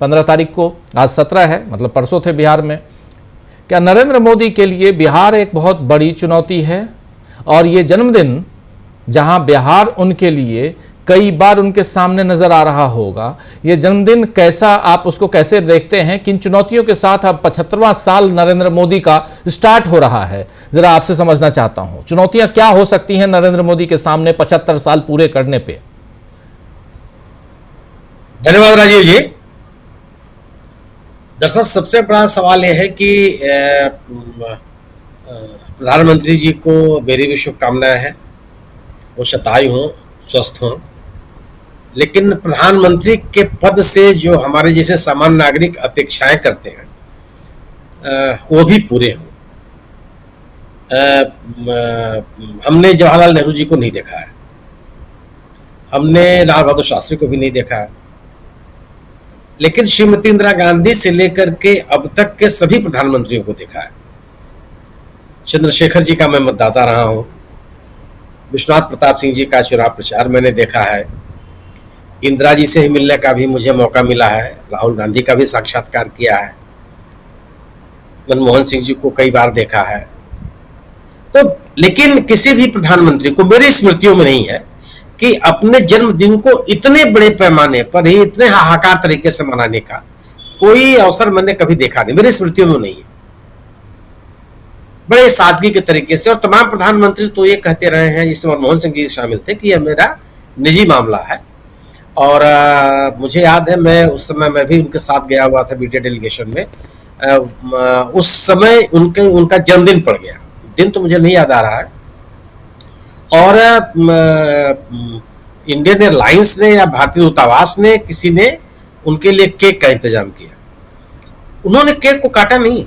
15 तारीख को, आज 17 है, मतलब परसों थे बिहार में। क्या नरेंद्र मोदी के लिए बिहार एक बहुत बड़ी चुनौती है? और ये जन्मदिन जहां बिहार उनके लिए कई बार उनके सामने नजर आ रहा होगा, ये जन्मदिन कैसा, आप उसको कैसे देखते हैं? किन चुनौतियों के साथ अब 75वां साल नरेंद्र मोदी का स्टार्ट हो रहा है, जरा आपसे समझना चाहता हूं। चुनौतियां क्या हो सकती हैं नरेंद्र मोदी के सामने 75 साल पूरे करने पे? धन्यवाद राजीव जी। दरअसल सबसे बड़ा सवाल यह है कि प्रधानमंत्री जी को मेरी भी शुभकामनाएं हैं, वो शतायु हों, स्वस्थ हों, लेकिन प्रधानमंत्री के पद से जो हमारे जैसे सामान्य नागरिक अपेक्षाएं करते हैं वो भी पूरे हों। हमने जवाहरलाल नेहरू जी को नहीं देखा है, हमने लाल बहादुर शास्त्री को भी नहीं देखा है, लेकिन श्रीमती इंदिरा गांधी से लेकर के अब तक के सभी प्रधानमंत्रियों को देखा है। चंद्रशेखर जी का मैं मतदाता रहा हूं, विश्वनाथ प्रताप सिंह जी का चुनाव प्रचार मैंने देखा है, इंदिरा जी से ही मिलने का भी मुझे मौका मिला है, राहुल गांधी का भी साक्षात्कार किया है, मनमोहन सिंह जी को कई बार देखा है। तो लेकिन किसी भी प्रधानमंत्री को मेरी स्मृतियों में नहीं है कि अपने जन्मदिन को इतने बड़े पैमाने पर ही, इतने हाहाकार तरीके से मनाने का कोई अवसर मैंने कभी देखा नहीं, मेरी स्मृतियों में नहीं है। बड़े सादगी के तरीके से, और तमाम प्रधानमंत्री तो ये कहते रहे हैं, जिसमें मनमोहन सिंह जी शामिल थे, कि यह मेरा निजी मामला है। और मुझे याद है, मैं उस समय मैं भी उनके साथ गया हुआ था मीडिया डेलीगेशन में। उस समय उनका जन्मदिन पड़ गया, दिन तो मुझे नहीं याद आ रहा है, और इंडियन एयरलाइंस ने या भारतीय दूतावास ने, किसी ने उनके लिए केक का इंतजाम किया। उन्होंने केक को काटा नहीं,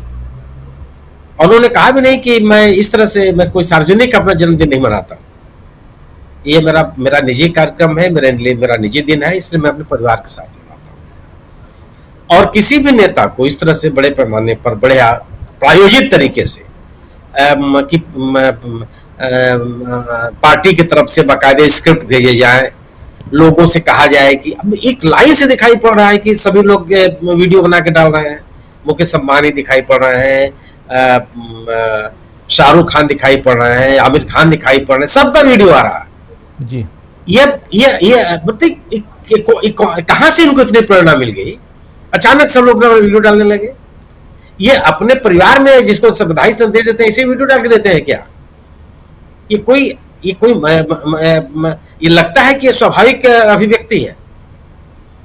और उन्होंने कहा भी नहीं कि मैं इस तरह से, मैं कोई सार्वजनिक अपना जन्मदिन नहीं मनाता हूं, ये मेरा निजी कार्यक्रम है, मेरा निजी दिन है, इसलिए मैं अपने परिवार के साथ मनाता हूं। और किसी भी नेता को इस तरह से बड़े पैमाने पर, बड़े प्रायोजित तरीके से कि पार्टी की तरफ से बाकायदे स्क्रिप्ट भेजे जाए, लोगों से कहा जाए कि अब एक लाइन से दिखाई पड़ रहा है कि सभी लोग वीडियो बना के डाल रहे हैं, मुकेश अंबानी दिखाई पड़ रहे हैं, शाहरुख खान दिखाई पड़ रहे हैं, आमिर खान दिखाई पड़ रहे हैं, सबका वीडियो आ रहा है जी। ये कहां से इनको इतनी प्रेरणा मिल गई? अचानक सब लोग वीडियो डालने लगे। ये अपने परिवार में जिसको बधाई संदेश देते हैं, इसे वीडियो डाल के देते हैं क्या? ये लगता है कि ये स्वाभाविक अभिव्यक्ति है।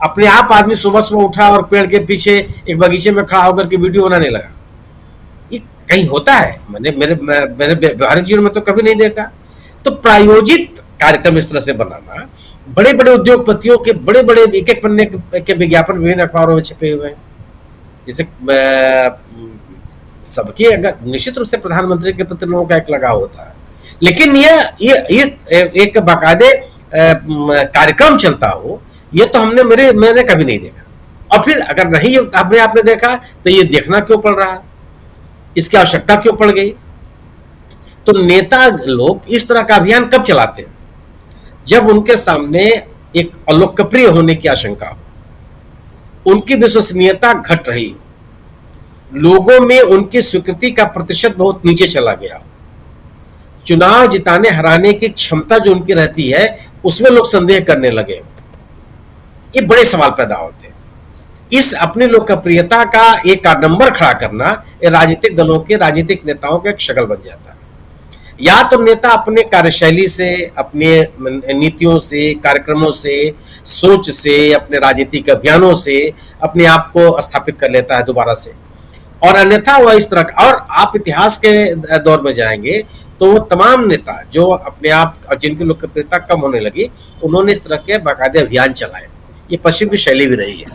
अपने आप आदमी सुबह सुबह उठा और पेड़ के पीछे एक बगीचे में खड़ा होकर के वीडियो बनाने लगा। ये कहीं होता है? मेरे व्यवहारिक जीवन में तो कभी नहीं देखा। तो प्रायोजित कार्यक्रम इस तरह से बनाना, बड़े बड़े उद्योगपतियों के बड़े बड़े एक पन्ने के विज्ञापन विभिन्न अखबारों में छपे हुए हैं, जैसे सबके, अगर निश्चित रूप से प्रधानमंत्री के प्रति लोगों का एक लगाव होता है, लेकिन ये एक बाकायदे कार्यक्रम चलता हो, ये तो मैंने कभी नहीं देखा। और फिर अगर नहीं आपने देखा तो ये देखना क्यों पड़ रहा, इसकी आवश्यकता क्यों पड़ गई? तो नेता लोग इस तरह का अभियान कब चलाते हैं? जब उनके सामने एक अलोकप्रिय होने की आशंका हो, उनकी विश्वसनीयता घट रही हो, लोगों में उनकी स्वीकृति का प्रतिशत बहुत नीचे चला गया, चुनाव जिताने हराने की क्षमता जो उनकी रहती है उसमें लोग संदेह करने लगे, ये बड़े सवाल पैदा होते हैं। इस अपनी लोकप्रियता का एक नंबर खड़ा करना राजनीतिक दलों के, राजनीतिक नेताओं का एक शक्ल बन जाता है। या तो नेता अपने कार्यशैली से, अपने नीतियों से, कार्यक्रमों से, सोच से, अपने राजनीतिक अभियानों से अपने आप को स्थापित कर लेता है दोबारा से, और अन्यथा वह इस तरह का, और आप इतिहास के दौर में जाएंगे तो वो तमाम नेता जो अपने आप, जिनकी लोकप्रियता कम होने लगी, उन्होंने इस तरह के बाकायदे अभियान चलाए। ये पश्चिम की शैली भी रही है,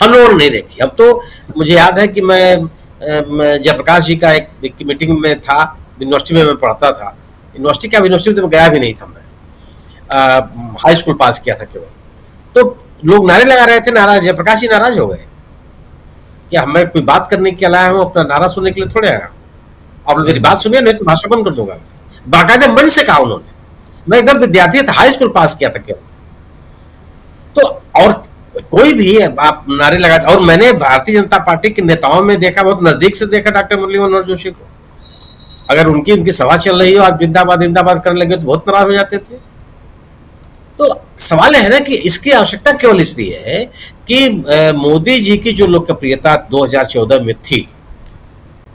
हम लोगों ने नहीं देखी। अब तो मुझे याद है कि मैं जयप्रकाश जी का एक मीटिंग में था, यूनिवर्सिटी में मैं पढ़ता था, यूनिवर्सिटी तो मैं गया भी नहीं था, मैं हाई स्कूल पास किया था केवल। तो लोग नारे लगा रहे थे, नाराज, जयप्रकाश जी नाराज हो गए कि मैं कोई बात करने के लिए आया हूँ, अपना नारा सुनने के लिए थोड़े आया हूँ, आप मेरी बात सुनिए, नहीं तो भाषण बंद कर दूंगा। बाकायदे मंच से कहा उन्होंने, मैं एकदम विद्यार्थी था, हाई स्कूल पास किया था केवल। तो और कोई भी आप नारे लगाते, और मैंने भारतीय जनता पार्टी के नेताओं में देखा, बहुत नजदीक से देखा डॉक्टर मुरली मनोहर जोशी को। अगर उनकी सभा चल रही हो, आप जिंदाबाद जिंदाबाद करने लगे तो बहुत नाराज हो जाते थे। तो सवाल है ना कि इसकी आवश्यकता केवल इसलिए है कि मोदी जी की जो लोकप्रियता 2014 में थी,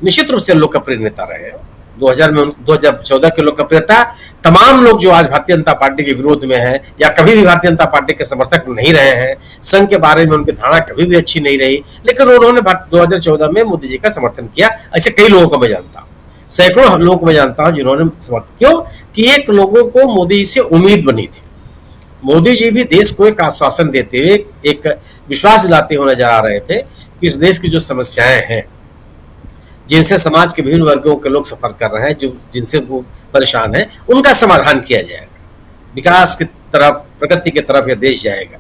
निश्चित रूप से लोकप्रिय नेता रहे। 2014 की लोकप्रियता तमाम लोग जो आज भारतीय जनता पार्टी के विरोध में हैं या कभी भी भारतीय जनता पार्टी के समर्थक नहीं रहे हैं, संघ के बारे में उनकी धारणा कभी भी अच्छी नहीं रही, लेकिन उन्होंने 2014 में मोदी जी का समर्थन किया। ऐसे कई लोगों को मैं जानता हूं, सैकड़ों लोगों को मैं जानता हूं जिन्होंने समर्थन। क्यों? कि एक लोगों को मोदी जी से उम्मीद बनी थी। मोदी जी भी देश को एक आश्वासन देते हुए, एक विश्वास दिलाते हुए नजर आ रहे थे कि इस देश की जो समस्याएं हैं, जिनसे समाज के विभिन्न वर्गों के लोग सफर कर रहे हैं, जो जिनसे वो परेशान है, उनका समाधान किया जाएगा, विकास की तरफ, प्रगति की तरफ यह देश जाएगा।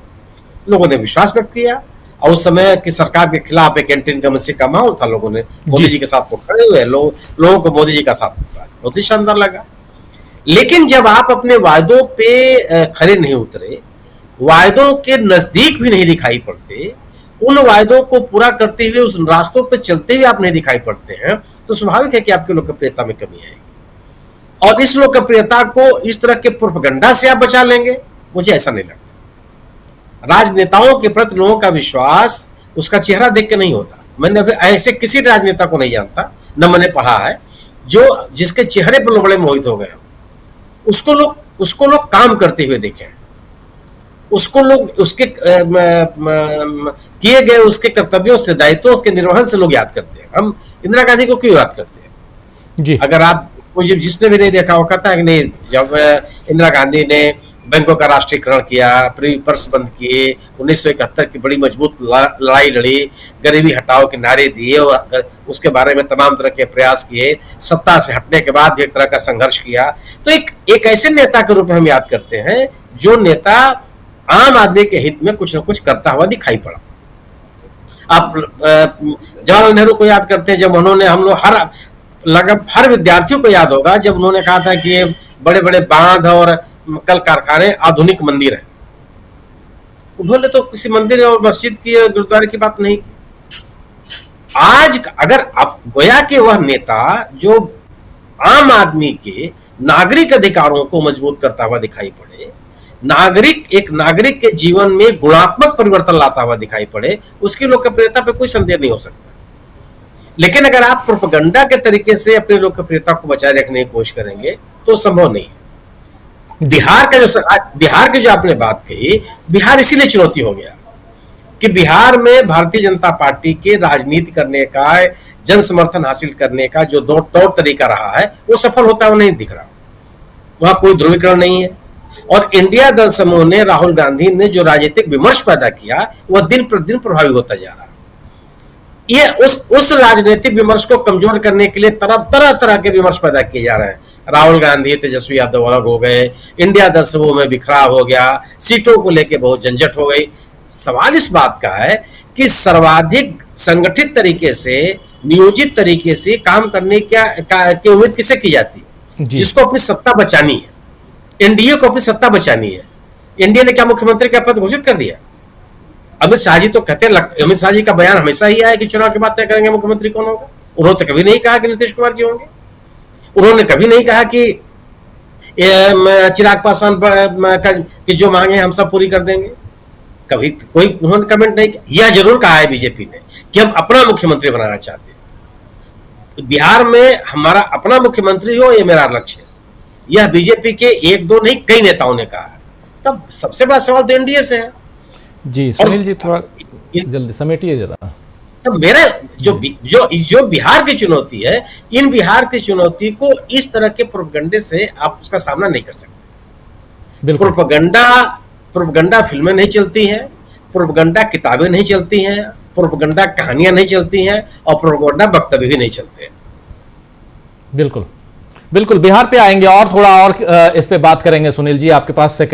लोगों ने विश्वास व्यक्त किया और उस समय की सरकार के खिलाफ एक एंटी इनकम्बेंसी का माहौल था। लोगों ने मोदी जी के साथ तो खड़े हुए, लोगों को मोदी जी का साथ बहुत ही शानदार लगा। लेकिन जब आप अपने वायदों पे खरे नहीं उतरे, वायदों के नजदीक भी नहीं दिखाई पड़ते, उन वायदों को पूरा करते हुए उस रास्तों पे चलते हुए आप नहीं दिखाई पड़ते हैं, तो स्वाभाविक है कि आपकी लोकप्रियता में कमी आएगी। और इस लोकप्रियता को इस तरह के प्रोपेगेंडा से आप बचा लेंगे, मुझे ऐसा नहीं लगता। राजनेताओं के प्रति लोगों का विश्वास उसका चेहरा देख के नहीं होता। मैंने अभी ऐसे किसी राजनेता को नहीं जानता, न मैंने पढ़ा है, जो जिसके चेहरे पर लोग बड़े मोहित हो गए। उसको लोग काम करते हुए देखे, उसको लोग उसके किए गए उसके कर्तव्यों से, दायित्वों के निर्वहन से लोग याद करते हैं। हम इंदिरा गांधी को क्यों याद करते हैं जी? अगर आप जिसने भी नहीं देखा वो कहता है कि नहीं, जब इंदिरा गांधी ने बैंकों का राष्ट्रीयकरण किया, प्री पर्स बंद किए, 1971 की बड़ी मजबूत लड़ाई लड़ी, गरीबी हटाओ के नारे दिए और उसके बारे में तमाम तरह के प्रयास किए, सत्ता से हटने के बाद भी एक तरह का संघर्ष किया, तो एक ऐसे नेता के रूप में हम याद करते हैं जो नेता आम आदमी के हित में कुछ न कुछ करता हुआ दिखाई पड़ा। आप जवाहरलाल नेहरू को याद करते हैं, जब उन्होंने, हम लोग लगभग हर विद्यार्थियों को याद होगा जब उन्होंने कहा था कि ये बड़े बड़े बांध और कल कारखाने आधुनिक मंदिर है। उन्होंने तो किसी मंदिर और मस्जिद की, गुरुद्वारे की बात नहीं की। आज अगर आप गोया कि वह नेता जो आम आदमी के नागरिक अधिकारों को मजबूत करता हुआ दिखाई पड़े, एक नागरिक के जीवन में गुणात्मक परिवर्तन लाता हुआ दिखाई पड़े, उसकी लोकप्रियता पे कोई संदेह नहीं हो सकता। लेकिन अगर आप प्रोपेगेंडा के तरीके से अपनी लोकप्रियता को बचाए रखने की कोशिश करेंगे तो संभव नहीं है। बिहार की जो आपने बात कही, बिहार इसीलिए चुनौती हो गया कि बिहार में भारतीय जनता पार्टी के राजनीति करने का, जन समर्थन हासिल करने का जो तौर तरीका रहा है, वो सफल होता हुआ नहीं दिख रहा। वहां कोई ध्रुवीकरण नहीं है। और इंडिया दल समूह ने, राहुल गांधी ने जो राजनीतिक विमर्श पैदा किया, वह दिन प्रतिदिन प्रभावी होता जा रहा है। ये उस राजनीतिक विमर्श को कमजोर करने के लिए तरह तरह के विमर्श पैदा किए जा रहे हैं। राहुल गांधी, तेजस्वी यादव अलग हो गए, इंडिया दल समूह में बिखराव हो गया, सीटों को लेकर बहुत झंझट हो गई। सवाल इस बात का है कि सर्वाधिक संगठित तरीके से, नियोजित तरीके से काम करने की उम्मीद किसे की जाती है? जिसको अपनी सत्ता बचानी है। एनडीए को अपनी सत्ता बचानी है। एनडीए ने क्या मुख्यमंत्री का पद घोषित कर दिया? अमित शाह जी तो कहते हैं, अमित शाह जी का बयान हमेशा ही आया कि चुनाव के बाद तय करेंगे मुख्यमंत्री कौन होगा। उन्होंने तो कभी नहीं कहा कि नीतीश कुमार जी होंगे। उन्होंने कभी नहीं कहा कि चिराग पासवान की जो मांगे हम सब पूरी कर देंगे। कभी कोई उन्होंने कमेंट नहीं किया। यह जरूर कहा है बीजेपी ने कि हम अपना मुख्यमंत्री बनाना चाहते हैं, बिहार में हमारा अपना मुख्यमंत्री हो, यह मेरा लक्ष्य है। यह बीजेपी के एक दो नहीं, कई नेताओं ने कहा है। तब सबसे बड़ा सवाल तो एनडीए से है। जी सुनील जी, थोड़ा जल्दी समेटिए जरा। तो मेरा जो बिहार की चुनौती है, इन बिहार की चुनौती को इस तरह के प्रोपेगेंडे से आप उसका सामना नहीं कर सकते। प्रोपेगेंडा फिल्में नहीं चलती हैं, प्रोपेगेंडा किताबें नहीं चलती हैं, प्रोपेगेंडा कहानियां नहीं चलती हैं, और प्रोपेगेंडा वक्तव्य भी नहीं चलते। बिल्कुल बिल्कुल, बिहार पे आएंगे और थोड़ा और इस पे बात करेंगे। सुनील जी, आपके पास